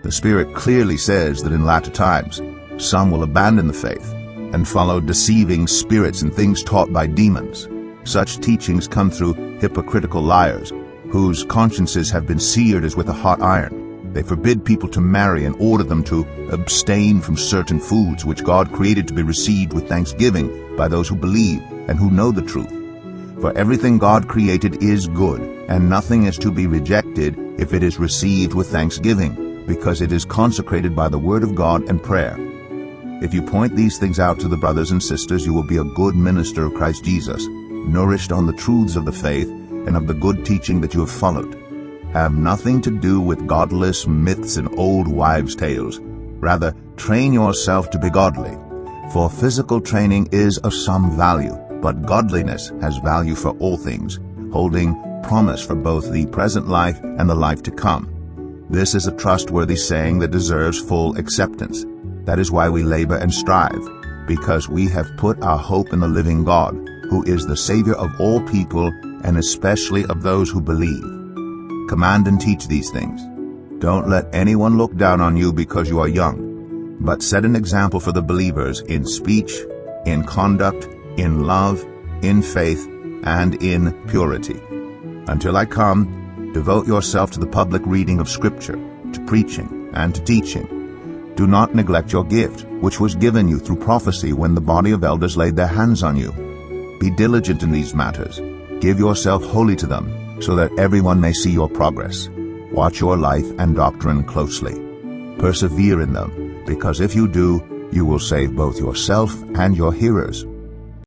The Spirit clearly says that in latter times some will abandon the faith and follow deceiving spirits and things taught by demons. Such teachings come through hypocritical liars, whose consciences have been seared as with a hot iron. They forbid people to marry and order them to abstain from certain foods which God created to be received with thanksgiving by those who believe and who know the truth. For everything God created is good, and nothing is to be rejected if it is received with thanksgiving, because it is consecrated by the word of God and prayer. If you point these things out to the brothers and sisters, you will be a good minister of Christ Jesus, nourished on the truths of the faith and of the good teaching that you have followed. Have nothing to do with godless myths and old wives' tales. Rather, train yourself to be godly. For physical training is of some value, but godliness has value for all things, holding promise for both the present life and the life to come. This is a trustworthy saying that deserves full acceptance. That is why we labor and strive, because we have put our hope in the living God, who is the Savior of all people, and especially of those who believe. Command and teach these things. Don't let anyone look down on you because you are young, but set an example for the believers in speech, in conduct, in love, in faith, and in purity. Until I come, devote yourself to the public reading of Scripture, to preaching, and to teaching. Do not neglect your gift, which was given you through prophecy when the body of elders laid their hands on you. Be diligent in these matters. Give yourself wholly to them, so that everyone may see your progress. Watch your life and doctrine closely. Persevere in them, because if you do, you will save both yourself and your hearers.